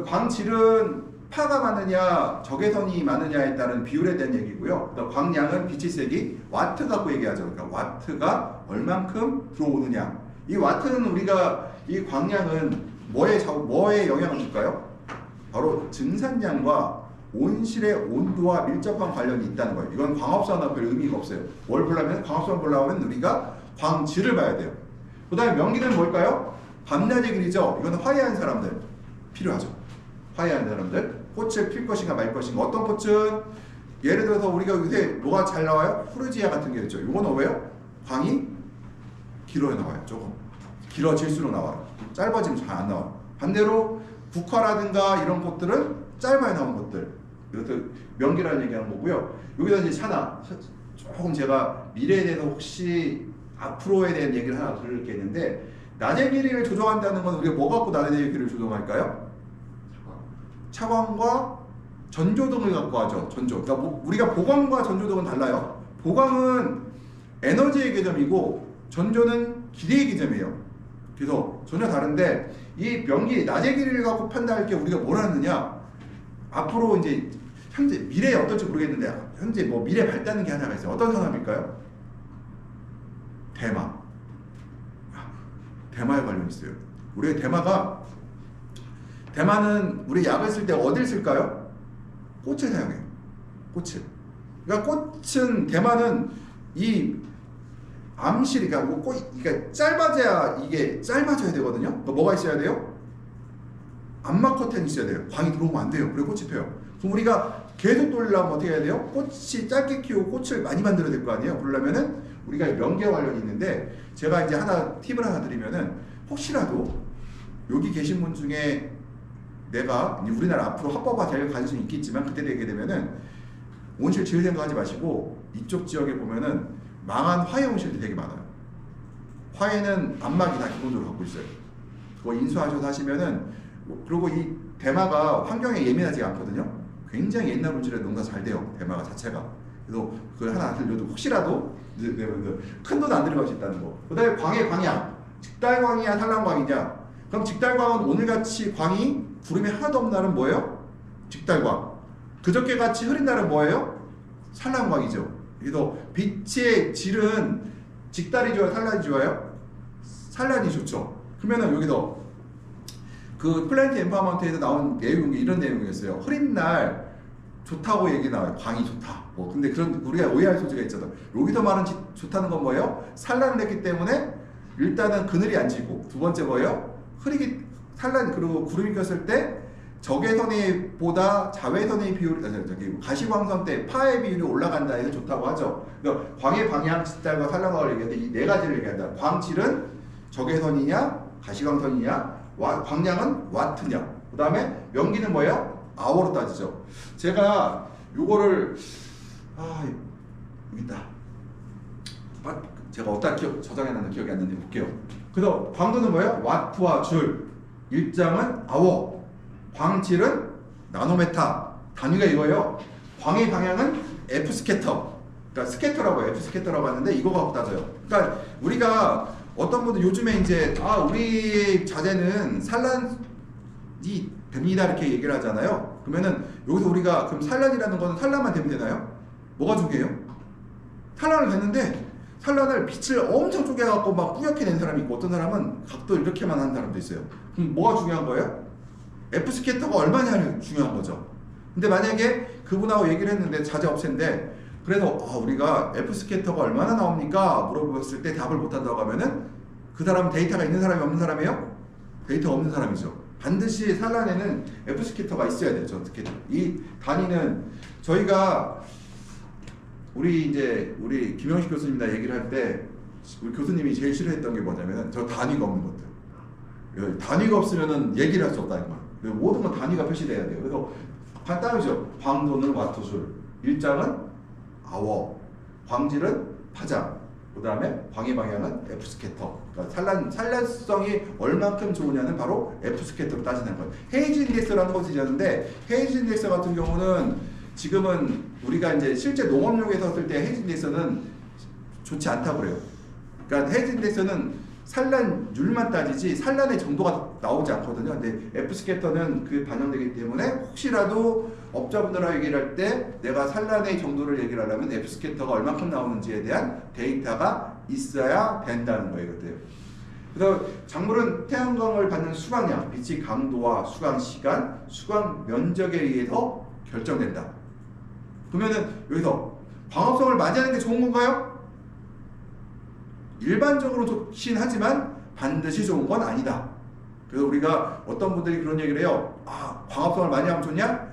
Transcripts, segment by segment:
광질은 파가 많으냐 적외선이 많으냐에 따른 비율에 대한 얘기고요. 광량은 빛의 세기 와트 갖고 얘기하죠. 그러니까 와트가 얼만큼 들어오느냐. 이 와트는 우리가 이 광량은 뭐에 영향을 줄까요? 바로 증산량과 온실의 온도와 밀접한 관련이 있다는 거예요. 이건 광합성은 별 의미가 없어요. 뭘 보려면 광합성을 보려면 우리가 광질을 봐야 돼요. 그 다음에 명기는 뭘까요? 밤낮의 길이죠. 이거는 화해한 사람들 필요하죠. 화해한 사람들. 꽃을 필 것인가 말 것인가. 어떤 꽃은 예를 들어서 우리가 요새 뭐가 잘 나와요? 후르지아 같은 게 있죠. 이거는 왜요? 광이 길어야 나와요. 조금 길어질수록 나와요. 짧아지면 잘 안 나와요. 반대로 국화라든가 이런 꽃들은 짧아야 나오는 것들. 이것도 명기라는 얘기하는 거고요. 여기다 이제 차나 조금 제가 미래에 대해서 혹시 앞으로에 대한 얘기를 하나 들을 게 있는데, 낮의 길이를 조정한다는 건 우리가 뭐 갖고 낮의 길이를 조정할까요? 차광과 전조등을 갖고 하죠. 전조. 그러니까 우리가 보광과 전조등은 달라요. 보광은 에너지의 개념이고 전조는 길이의 개념이에요. 그래서 전혀 다른데, 이 명기 낮의 길이를 갖고 판단할 게 우리가 뭘 하느냐, 앞으로 이제 현재 미래에 어떨지 모르겠는데 현재 뭐 미래 밝다는 게 하나가 있어요. 어떤 산업일까요? 대마에 관련이 있어요. 우리가 대마는 우리 약을 쓸 때 어딜 쓸까요? 꽃을 사용해요. 꽃을. 그러니까 대마는 이 암실, 그러니까 짧아져야 되거든요. 그러니까 뭐가 있어야 돼요? 암막 커튼이 있어야 돼요. 광이 들어오면 안 돼요. 그리고 꽃이 펴요. 그럼 우리가 계속 돌리려면 어떻게 해야 돼요? 꽃이 짧게 키우고 꽃을 많이 만들어야 될 거 아니에요. 그러려면은 우리가 명기와 관련이 있는데, 제가 이제 팁을 하나 드리면은, 혹시라도 여기 계신 분 중에 내가 우리나라 앞으로 합법화 될 가능성이 있겠지만, 그때 되게 되면은 온실 지을 생각하지 마시고 이쪽 지역에 보면은 망한 화해 온실들이 되게 많아요. 화해는 암막이 다 기본적으로 갖고 있어요. 그거 인수하셔서 하시면은, 그리고 이 대마가 환경에 예민하지 않거든요. 굉장히 옛날 물질에 농사 잘 돼요. 대마가 자체가. 그래서 그걸 하나 들려도 혹시라도 큰 돈 안 들어갈 수 있다는 거. 그 다음에 광양. 직달광이냐 산란광이냐. 그럼 직달광은 오늘같이 광이 구름이 하나도 없는 날은 뭐예요? 직달광. 그저께 같이 흐린 날은 뭐예요? 산란광이죠. 그래서 빛의 질은 직달이 좋아요? 산란이 좋아요? 산란이 좋죠. 그러면은 여기서 그 플래닛 엠파워먼트에서 나온 내용이 이런 내용이었어요. 흐린 날 좋다고 얘기 나와요. 광이 좋다. 근데 그런 우리가 오해할 소지가 있잖아. 여기서 말은 좋다는 건 뭐예요? 산란을 했기 때문에 일단은 그늘이 안 지고, 두 번째 뭐예요? 그리고 구름이 꼈을 때 적외선보다 자외선의 비율이, 가시광선 때 파의 비율이 올라간다 해서 좋다고 하죠. 그러니까 광의 방향, 직달과 산란광을 얘기하는데 이 네 가지를 얘기한다. 광질은 적외선이냐, 가시광선이냐, 광량은 와트냐. 그 다음에 명기는 뭐예요? 아워로 따지죠. 제가 요거를 여기 있다. 제가 어디다 저장해놨는지 기억이 안 나는데 볼게요. 그래서 광도는 뭐예요? 와트와 줄. 일장은 아워. 광질은 나노메타. 단위가 이거예요. 광의 방향은 F 스캐터. 그러니까 스캐터라고 해요. F 스캐터라고 하는데 이거 갖고 따져요. 그러니까 우리가 어떤 분들 요즘에 이제 우리 자재는 산란이 됩니다 이렇게 얘기를 하잖아요. 그러면은 여기서 우리가 그럼 산란이라는 거는 산란만 되면 되나요? 뭐가 중요해요? 산란을 됐는데 산란을 빛을 엄청 쪼개갖고 막 뿌옇게 낸 사람이 있고, 어떤 사람은 각도 이렇게만 하는 사람도 있어요. 그럼 뭐가 중요한 거예요? F 스캐터가 얼마냐는 중요한 거죠. 근데 만약에 그분하고 얘기를 했는데 자재 업체인데, 그래서 우리가 F 스캐터가 얼마나 나옵니까? 물어봤을 때 답을 못한다고 하면은 그 사람은 데이터가 있는 사람이 없는 사람이에요? 데이터 없는 사람이죠. 반드시 산란에는 F 스캐터가 있어야 되죠. 특히 이 단위는 저희가 우리 김영식 교수님이랑 얘기를 할 때 우리 교수님이 제일 싫어했던 게 뭐냐면은 저 단위가 없는 것들. 단위가 없으면은 얘기를 할 수 없다는 거예요. 모든 건 단위가 표시돼야 돼요. 그래서 간단하죠. 광도는 와트줄, 일장은 아워, 광질은 파장, 그 다음에 광의 방향은 F 스캐터. 그러니까 산란성이 얼만큼 좋으냐는 바로 F 스캐터로 따지는 거예요. 헤이즈 인덱스라는 것을 지었는데, 헤이즈 인덱스 같은 경우는 지금은 우리가 이제 실제 농업용에서 쓸 때 헤이즈 인덱스는 좋지 않다고 그래요. 그러니까 헤이즈 인덱스는 산란율만 따지지 산란의 정도가 나오지 않거든요. 근데 F스캐터는 그 반영되기 때문에 혹시라도 업자분들하고 얘기를 할 때 내가 산란의 정도를 얘기를 하려면 F스캐터가 얼마큼 나오는지에 대한 데이터가 있어야 된다는 거예요. 그래서 작물은 태양광을 받는 수광량, 빛의 강도와 수광 시간, 수광 면적에 의해서 결정된다. 그러면은 여기서 광합성을 많이 하는 게 좋은 건가요? 일반적으로 좋긴 하지만 반드시 좋은 건 아니다. 그래서 우리가 어떤 분들이 그런 얘기를 해요. 아, 광합성을 많이 하면 좋냐?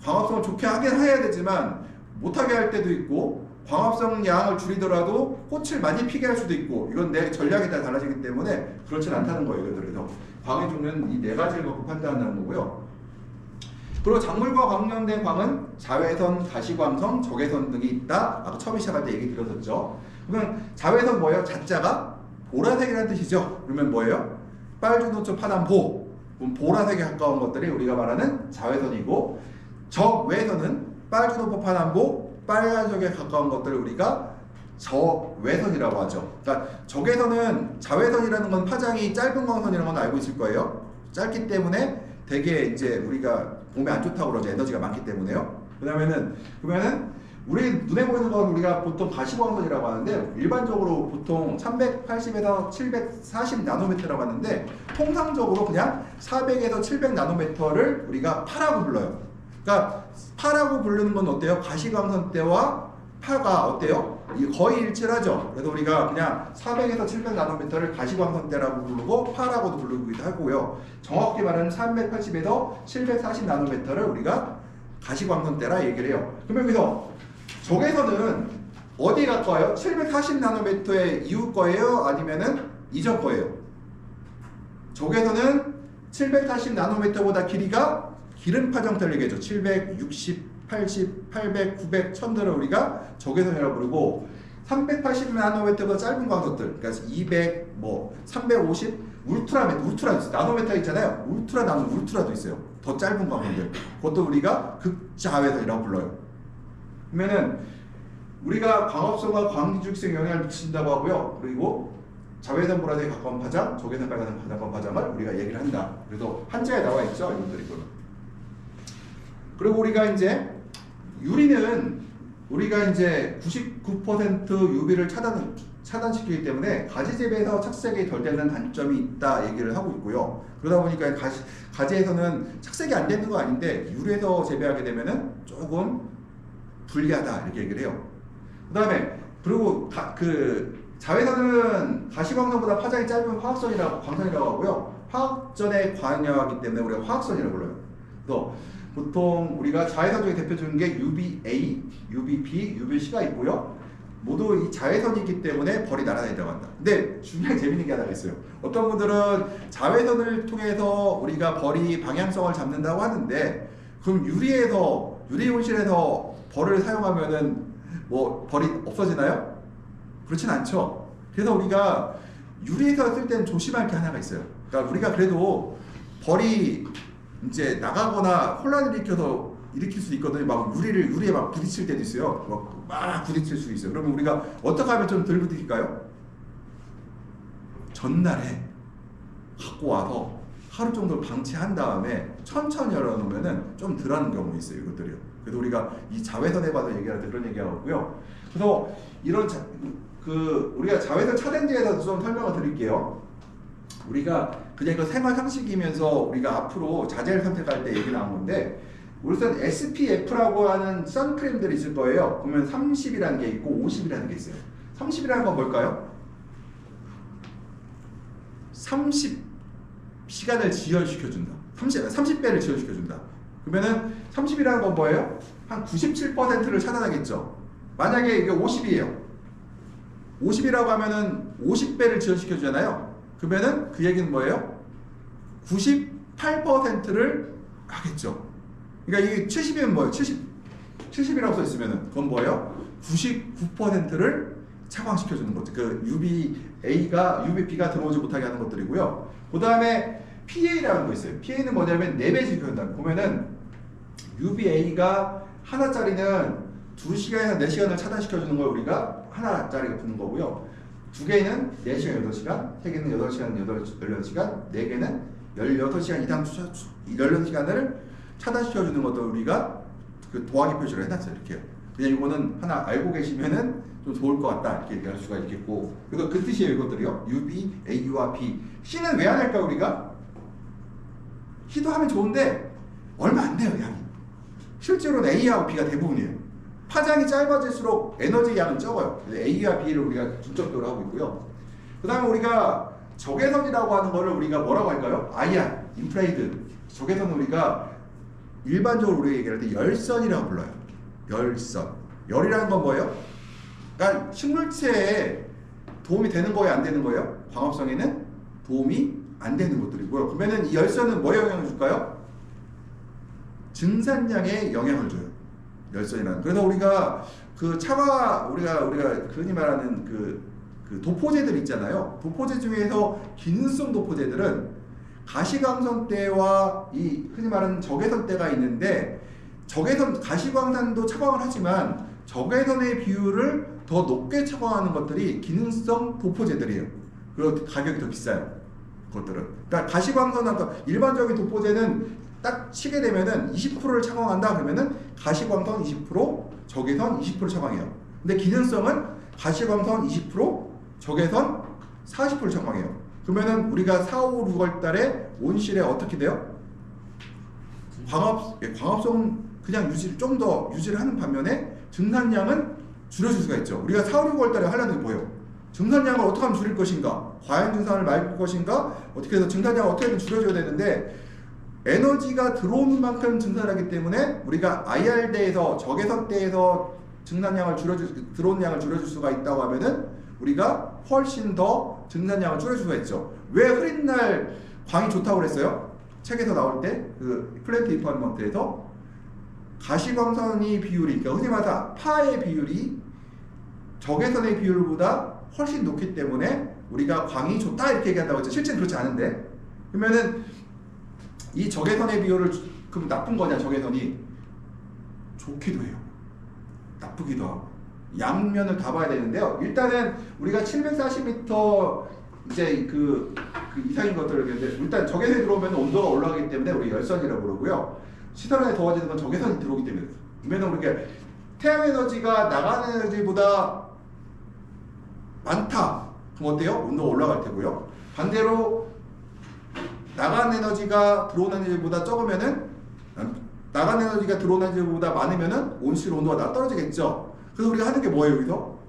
광합성을 좋게 하긴 해야 되지만 못하게 할 때도 있고 광합성 양을 줄이더라도 꽃을 많이 피게 할 수도 있고 이건 내 전략에 따라 달라지기 때문에 그렇진 않다는 거예요. 그래서 광의 종류는 이 네 가지를 갖고 판단한다는 거고요. 그리고 작물과 관련된 광은 자외선, 가시광선, 적외선 등이 있다. 아까 처음에 시작할 때 얘기 드렸었죠. 그러면 자외선 뭐예요? 자자가 보라색이라는 뜻이죠. 그러면 뭐예요? 빨주노초 파남보. 보라색에 가까운 것들이 우리가 말하는 자외선이고 적외선은 빨주노초 파남보, 빨간색에 가까운 것들을 우리가 적외선이라고 하죠. 그러니까 적외선은 자외선이라는 건 파장이 짧은 광선이라는 건 알고 있을 거예요. 짧기 때문에 되게 이제 우리가 몸에 안 좋다고 그러죠. 에너지가 많기 때문에요. 그러면은 우리 눈에 보이는 건 우리가 보통 가시광선이라고 하는데 일반적으로 보통 380에서 740 나노미터라고 하는데 통상적으로 그냥 400에서 700 나노미터를 우리가 파라고 불러요. 그러니까 파라고 부르는 건 어때요? 가시광선 때와 파가 어때요? 거의 일치를 하죠. 그래서 우리가 그냥 400에서 700 나노미터를 가시광선 때라고 부르고 파라고도 부르기도 하고요. 정확히 말하면 380에서 740 나노미터를 우리가 가시광선 때라 얘기를 해요. 그러면 여기서 적외선은 어디에 가까워요? 740 나노미터의 이후 거예요? 아니면은 이전 거예요? 적외선은 740 나노미터보다 길이가 기름 파장대를 얘기하죠. 760, 80, 800, 900, 1000들을 우리가 적외선이라고 부르고 380 나노미터보다 짧은 광선들, 그러니까 200, 350, 울트라 있어요. 나노미터 있잖아요. 울트라도 있어요. 더 짧은 광선들. 그것도 우리가 극자외선이라고 불러요. 그러면은 우리가 광합성과 광기죽성 영향을 미친다고 하고요. 그리고 자외선 보라색에 가까운 파장, 적외선 빨간색 가까운 파장을 우리가 얘기를 한다. 그래서 한자에 나와 있죠. 이분들이 그리고 우리가 이제 유리는 우리가 이제 99% UV를 차단시키기 때문에 가지 재배에서 착색이 덜 되는 단점이 있다 얘기를 하고 있고요. 그러다 보니까 가지에서는 착색이 안 되는 거 아닌데 유리에서 재배하게 되면은 조금 불리하다 이렇게 얘기를 해요. 그리고 자외선은 가시광선보다 파장이 짧은 광선이라고 하고요. 화학전에 관여하기 때문에 우리가 화학선이라고 불러요. 그래서 보통 우리가 자외선 중에 대표적인 게 UVA, UVB, UVC가 있고요. 모두 이 자외선이기 때문에 벌이 날아다닌다고 한다. 근데 중요한 재밌는 게 하나 있어요. 어떤 분들은 자외선을 통해서 우리가 벌이 방향성을 잡는다고 하는데 그럼 유리 온실에서 벌을 사용하면은 벌이 없어지나요? 그렇진 않죠. 그래서 우리가 유리에서 쓸 때는 조심할 게 하나가 있어요. 그러니까 우리가 그래도 벌이 이제 나가거나 혼란을 일으킬 수 있거든요. 막 유리에 막 부딪힐 때도 있어요. 막 부딪힐 수 있어요. 그러면 우리가 어떻게 하면 좀 덜 부딪힐까요? 전날에 갖고 와서 하루 정도 방치한 다음에 천천히 열어놓으면은 좀 덜하는 경우 있어요. 이것들이요. 그래서 우리가 이 자외선에 봐서 얘기할 때 그런 얘기하고요. 그래서 이런 우리가 자외선 차단제에 대해서 좀 설명을 드릴게요. 우리가 그냥 이거 생활 상식이면서 우리가 앞으로 자재를 선택할 때 얘기 나온 건데 우선 SPF라고 하는 선크림들이 있을 거예요. 그러면 30이라는 게 있고 50이라는 게 있어요. 30이라는 건 뭘까요? 30시간을 지연시켜준다. 30배를 지연시켜준다. 그러면은 30이라는 건 뭐예요? 한 97%를 차단하겠죠. 만약에 이게 50이에요. 50이라고 하면은 50배를 지연시켜주잖아요. 그러면은 그 얘기는 뭐예요? 98%를 하겠죠. 그러니까 이게 70이면 뭐예요? 70이라고 써 있으면은 그건 뭐예요? 99%를 차광시켜주는 거죠. 그 UVB가 들어오지 못하게 하는 것들이고요. 그 다음에 PA라는 거 있어요. PA는 뭐냐면 4배 지켜준다. 보면은 UVA가 하나짜리는 2시간에서 4시간을 차단시켜주는 걸 우리가 하나짜리가 붙는 거고요. 두 개는 4시간 8시간, 세 개는 8시간 18시간, 네 개는 16시간 이상 16시간을 차단시켜주는 것도 우리가 그 도하기 표시를 해놨어요. 이렇게요. 그냥 이거는 하나 알고 계시면은 좀 좋을 것 같다 이렇게 얘기할 수가 있겠고, 그래서 그 뜻이에요. 이것들이요. U, B, A와 B. C는 왜 안 할까 우리가? C도 하면 좋은데 얼마 안 돼요 양이. 실제로는 A하고 B가 대부분이에요. 파장이 짧아질수록 에너지 양은 적어요. 그래서 A와 B를 우리가 중점적으로 하고 있고요. 그 다음에 우리가 적외선이라고 하는 거를 우리가 뭐라고 할까요? IR, 인프라레드. 적외선은 우리가 일반적으로 우리가 얘기할 때 열선이라고 불러요. 열선. 열이라는 건 뭐예요? 그러니까 식물체에 도움이 되는 거예요? 안 되는 거예요? 광합성에는 도움이 안 되는 것들이고요. 그러면은 이 열선은 뭐에 영향을 줄까요? 증산량에 영향을 줘요. 열선이라는. 그래서 우리가 그 우리가 흔히 말하는 그 도포제들 있잖아요. 도포제 중에서 기능성 도포제들은 가시광선대와 이 흔히 말하는 적외선대가 있는데, 가시광선도 차광을 하지만 적외선의 비율을 더 높게 차광하는 것들이 기능성 도포제들이에요. 그리고 가격이 더 비싸요. 그것들은. 그러니까 가시광선하고 일반적인 도포제는 딱 치게 되면은 20%를 차광한다 그러면은 가시광선 20%, 적외선 20% 차광해요. 근데 기능성은 가시광선 20%, 적외선 40% 차광해요. 그러면은 우리가 4, 5, 6월 달에 온실에 어떻게 돼요? 광합성 그냥 좀 더 유지를 하는 반면에 증산량은 줄여줄 수가 있죠. 우리가 4, 5, 6월 달에 하려는 게 뭐예요? 증산량을 어떻게 하면 줄일 것인가? 과연 증산을 막을 것인가? 어떻게 해서 증산량을 어떻게든 줄여줘야 되는데, 에너지가 들어오는 만큼 증산하기 때문에 우리가 IR대에서 적외선대에서 들어오는 양을 줄여줄 수가 있다고 하면은 우리가 훨씬 더 증산량을 줄여줄 수가 있죠. 왜 흐린 날 광이 좋다고 그랬어요? 책에서 나올 때 그 플랜트 인파먼트에서 가시광선이 비율이, 그러니까 흔히 말해서 파의 비율이 적외선의 비율보다 훨씬 높기 때문에 우리가 광이 좋다 이렇게 얘기한다고 했죠. 실제는 그렇지 않은데, 그러면은 이 적외선의 비율을 그럼 나쁜 거냐? 적외선이 좋기도 해요. 나쁘기도 하고. 양면을 다 봐야 되는데요. 일단은 우리가 740m 이제 그 이상인 것들을 얘기하는데, 일단 적외선이 들어오면 온도가 올라가기 때문에 우리 열선이라고 그러고요. 시설안에 더워지는 건 적외선이 들어오기 때문에. 그러면 우리가 태양 에너지가 나가는 에너지보다 많다. 그럼 어때요? 온도가 올라갈 테고요. 반대로 나가는 에너지가 들어오는 에너지보다 적으면은, 나가는 에너지가 들어오는 에너지보다 많으면은 온실 온도가 떨어지겠죠. 그래서 우리가 하는 게 뭐예요? 여기서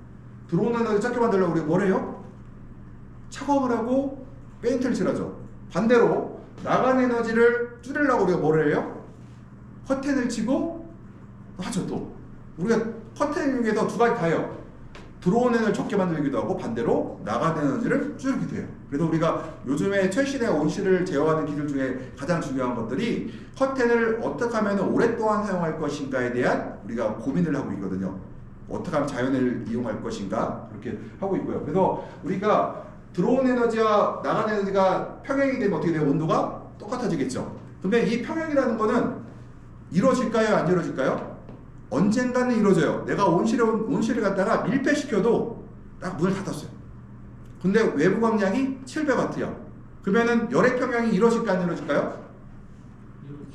들어오는 에너지 작게 만들려고 우리가 뭘 해요? 차광을 하고 페인트를 칠하죠. 반대로 나가는 에너지를 줄이려고 우리가 뭘 해요? 커튼을 치고 하죠. 또 우리가 커튼 중에서 두 가지 다 해요. 들어오는 에너지를 적게 만들기도 하고 반대로 나가는 에너지를 줄이기도 해요. 그래서 우리가 요즘에 최신의 온실을 제어하는 기술 중에 가장 중요한 것들이 커튼을 어떻게 하면 오랫동안 사용할 것인가에 대한 우리가 고민을 하고 있거든요. 어떻게 하면 자연을 이용할 것인가 그렇게 하고 있고요. 그래서 우리가 들어오는 에너지와 나가는 에너지가 평행이 되면 어떻게 돼요? 온도가 똑같아지겠죠. 근데 이 평행이라는 거는 이루어질까요? 안 이루어질까요? 언젠가는 이루어져요. 내가 온실을 갖다가 밀폐시켜도 딱 문을 닫았어요. 근데 외부 광량이 700W야. 그러면은 열의 평형이 이루어질까 안 이루어질까요?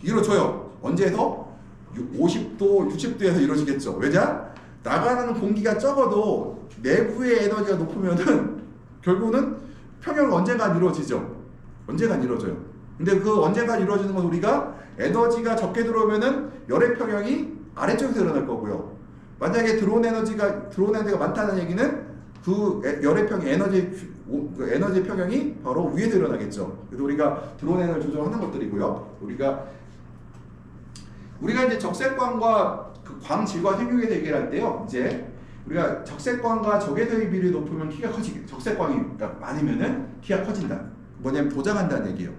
이루어져요. 언제에서? 50도, 60도에서 이루어지겠죠. 왜냐? 나가는 공기가 적어도 내부의 에너지가 높으면은 결국은 평형은 언젠간 이루어지죠. 언젠간 이루어져요. 근데 그 언젠간 이루어지는 건 우리가 에너지가 적게 들어오면은 열의 평형이 아래쪽에서 일어날 거고요. 만약에 들어오는 에너지가 많다는 얘기는 그 열의 평형 에너지 평형이 바로 위에서 일어나겠죠. 그래서 우리가 들어오는 에너지 조절하는 것들이고요. 우리가 이제 적색광과 그 광질과 생육에 대해 얘기를 할 때요. 이제 우리가 적색광과 적외선의 비율이 높으면 키가 커지게, 적색광이 많으면은 키가 커진다. 뭐냐면 도장한다는 얘기예요.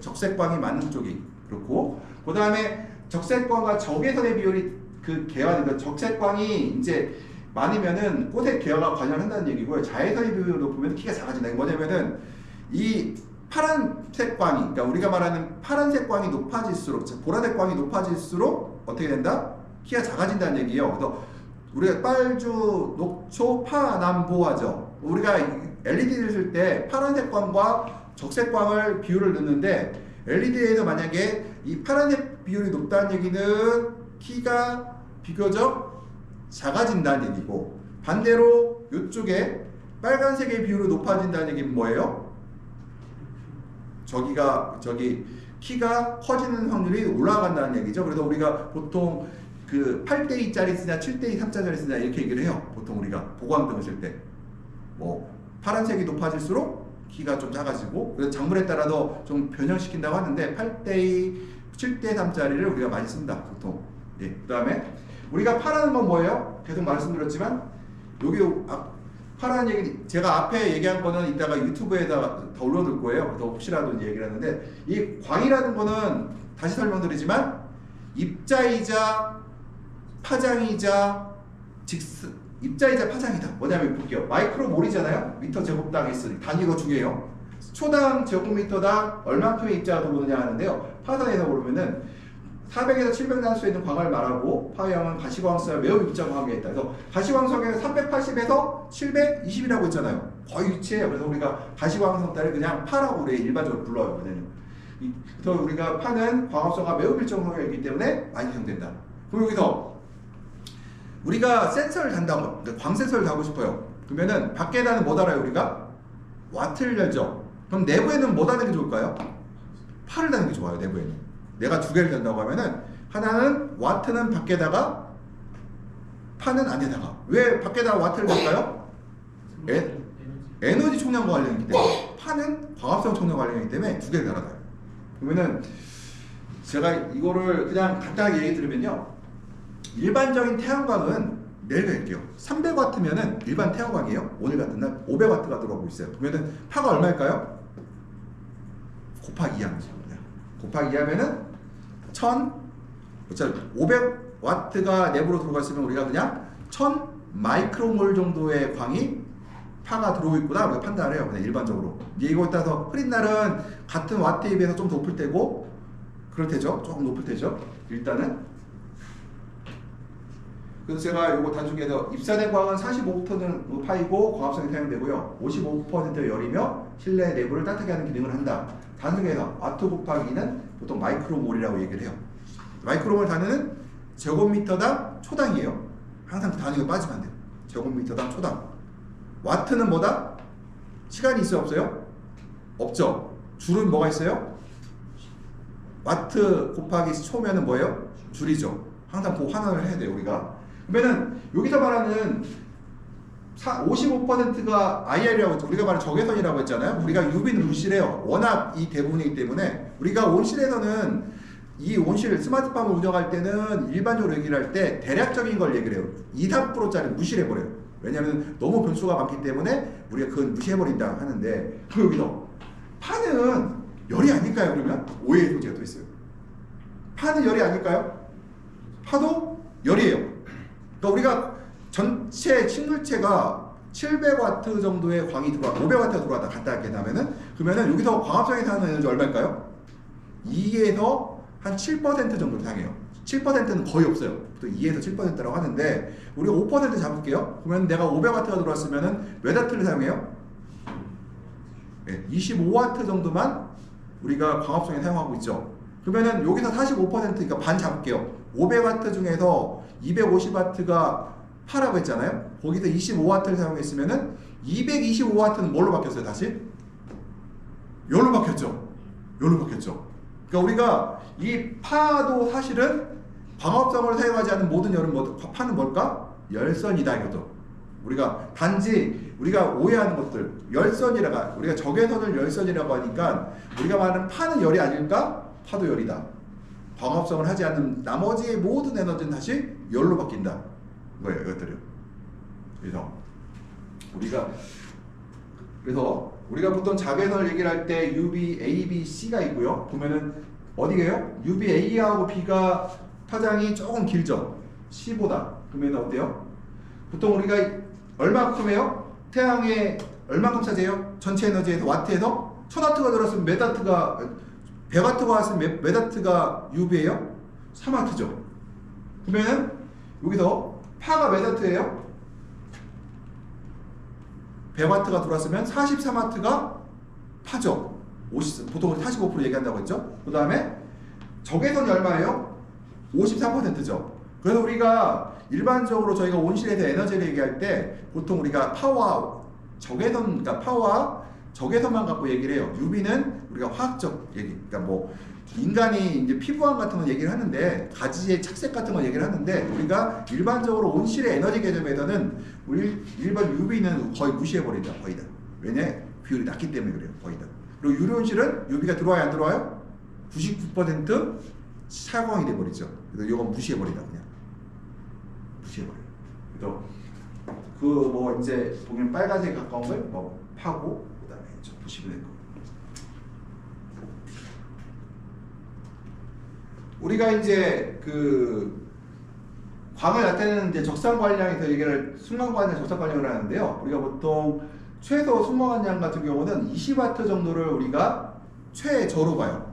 적색광이 많은 쪽이 그렇고, 그 다음에 적색광과 적외선의 비율이 그 개화되니까 적색광이 이제 많으면은 꽃의 개화가 관여한다는 얘기고요. 자외선의 비율이 높으면 키가 작아진다. 뭐냐면은 이 파란색 광이, 그러니까 우리가 말하는 파란색 광이 높아질수록, 보라색 광이 높아질수록 어떻게 된다? 키가 작아진다는 얘기예요. 그래서 우리가 빨주, 녹초, 파, 남, 보하죠. 우리가 LED를 쓸 때 파란색 광과 적색 광을 비율을 넣는데 LED에서 만약에 이 파란색 비율이 높다는 얘기는 키가 비교적 작아진다는 얘기고, 반대로 이쪽에 빨간색의 비율이 높아진다는 얘기는 뭐예요? 저기 키가 커지는 확률이 올라간다는 얘기죠. 그래서 우리가 보통 그 8:2짜리 쓰냐 7:2 3짜리 쓰냐 이렇게 얘기를 해요. 보통 우리가 보광등을 쓸 때 뭐 파란색이 높아질수록 키가 좀 작아지고, 그래서 작물에 따라서 좀 변형시킨다고 하는데 8:2, 7:3짜리를 우리가 많이 씁니다. 보통. 예. 그 다음에 우리가 파라는 건 뭐예요? 계속 말씀드렸지만 여기 파란 얘기, 제가 앞에 얘기한 거는 이따가 유튜브에다 더 올려둘 거예요. 그래서 혹시라도 이제 얘기를 하는데, 이 광이라는 거는 다시 설명드리지만 입자이자 파장이자 입자이자 파장이다. 뭐냐면 볼게요. 마이크로몰이잖아요. 미터 제곱당 S. 단위가 중요해요. 초당 제곱미터당 얼마큼의 입자가 들어오느냐 하는데요. 파산에서 보면은 400에서 700나노수에 있는 광을 말하고, 파형은 가시광수와 매우 입자 광학에 있다. 그래서 가시광석에는 380에서 720이라고 했잖아요. 거의 위치해요. 그래서 우리가 가시광석 따를 그냥 파라고 우리 일반적으로 불러요. 그래서 우리가 파는 광합성과 매우 밀접 성격이기 때문에 많이 사용된다. 그럼 여기서 우리가 센서를 단다고, 광 센서를 다고 싶어요. 그러면은 밖에다는 뭐 달아요? 우리가 와트를 열죠. 그럼 내부에는 뭐 다는 게 좋을까요? 파를 다는 게 좋아요. 내부에는. 내가 두 개를 단다고 하면은 하나는 와트는 밖에다가 파는 안에다가. 왜 밖에다가 와트를 달까요? 에너지 총량과 관련이기 때문에. 파는 광합성 총량과 관련이기 때문에 두 개를 달아요. 그러면은 제가 이거를 그냥 간단하게 얘기 드리면요, 일반적인 태양광은 내일 갈게요. 300W면은 일반 태양광이에요. 오늘 같은 날 500W가 들어오고 있어요. 그러면은 파가 얼마일까요? 곱하기 2하면 됩니다. 곱하기 2하면은 500W가 내부로 들어갔으면 우리가 그냥 1000 마이크로몰 정도의 광이 파가 들어오고 있구나 우리가 판단을 해요. 그냥 일반적으로. 이제 이거에 따라서 흐린 날은 같은 와트에 비해서 좀 높을 때고, 그럴 테죠. 조금 높을 테죠. 일단은. 그래서 제가 이거 단순해서 입사된 광은 45톤은 파이고 광합성이 사용되고요. 55% 열이며 실내 내부를 따뜻하게 하는 기능을 한다. 단순해서 와트 곱하기는 보통 마이크로몰이라고 얘기를 해요. 마이크로몰 단위는 제곱미터당 초당이에요. 항상 그 단위가 빠지면 안 돼요. 제곱미터당 초당. 와트는 뭐다? 시간이 있어요? 없어요? 없죠. 줄은 뭐가 있어요? 와트 곱하기 초면은 뭐예요? 줄이죠. 항상 그 환원을 해야 돼요. 우리가. 그러면은 여기서 말하는 55%가 IR이라고 우리가 말하는 적외선이라고 했잖아요. 우리가 UV는 무실해요. 워낙 이 대부분이기 때문에 우리가 온실에서는 이 온실 스마트팜을 운영할 때는 일반적으로 얘기를 할 때 대략적인 걸 얘기를 해요. 2, 3%짜리 무실해버려요. 왜냐하면 너무 변수가 많기 때문에 우리가 그건 무시해버린다 하는데, 그 여기서 파는 열이 아닐까요? 그러면 오해의 소지가 또 있어요. 파는 열이 아닐까요? 파도 열이에요. 그러니까 우리가 전체 식물체가 700W 정도의 광이 들어와 500W가 들어왔다 갔다 계산하면은, 그러면은 여기서 광합성이 사는 에너지 얼마일까요? 2에서 한 7% 정도를 사용해요. 7%는 거의 없어요. 또 2에서 7%라고 하는데 우리가 5% 잡을게요. 그러면 내가 500W가 들어왔으면은 몇 W를 사용해요? 네, 25W 정도만 우리가 광합성에 사용하고 있죠. 그러면은 여기서 45%니까 반 잡을게요. 500W 중에서 250W가 파라고 했잖아요. 거기서 25W를 사용했으면은 225W는 뭘로 바뀌었어요? 다시? 열로 바뀌었죠. 열로 바뀌었죠. 그러니까 우리가 이 파도 사실은 광합성을 사용하지 않는 모든 열은 파는 뭘까? 열선이다 이거죠. 우리가 단지 우리가 오해하는 것들, 열선이라가 우리가 적외선을 열선이라고 하니까 우리가 말하는 파는 열이 아닐까? 파도 열이다. 광합성을 하지 않는 나머지 모든 에너지는 다시 열로 바뀐다. 뭐예요, 이것들이요. 그래서 우리가 보통 자외선을 얘기를 할 때 UV, A, B, C가 있고요. 보면은 어디게요? UV A하고 B가 파장이 조금 길죠. C보다. 그러면 어때요? 보통 우리가 얼마큼 해요? 태양에 얼마큼 차지해요? 전체 에너지에서 와트에서 1000W가 들었으면 몇 W가 100W가 왔으면 몇 W가 UV예요? 3W죠. 그러면은 여기서 파가 몇 W예요? 100W가 들어왔으면 43W가 파죠. 보통 45% 얘기한다고 했죠. 그 다음에 적외선이 얼마예요? 53%죠. 그래서 우리가 일반적으로 저희가 온실에서 에너지를 얘기할 때 보통 우리가 파워와 적외선, 그러니까 파워와 적외선만 갖고 얘기를 해요. UV는 우리가 화학적 얘기, 그러니까 뭐 인간이 이제 피부암 같은 거 얘기를 하는데 가지의 착색 같은 거 얘기를 하는데 우리가 일반적으로 온실의 에너지 개념에서는 우리 일반 UV는 거의 무시해버린다. 거의 다. 왜냐? 비율이 낮기 때문에 그래요. 거의 다. 그리고 유리온실은 UV가 들어와요? 안 들어와요? 99% 차광이 돼버리죠. 그래서 이건 무시해버린다. 그냥 무시해버려요. 그래서 그 뭐 이제 보면 빨간색에 가까운 걸 뭐 파고 그 다음에 좀 보시면 될 거예요. 우리가 이제 그 광을 나타내는 이제 적산관량에서 얘기를 순간관량, 적산관량을 하는데요. 우리가 보통 최소 순간관량 같은 경우는 20W 정도를 우리가 최저로 봐요.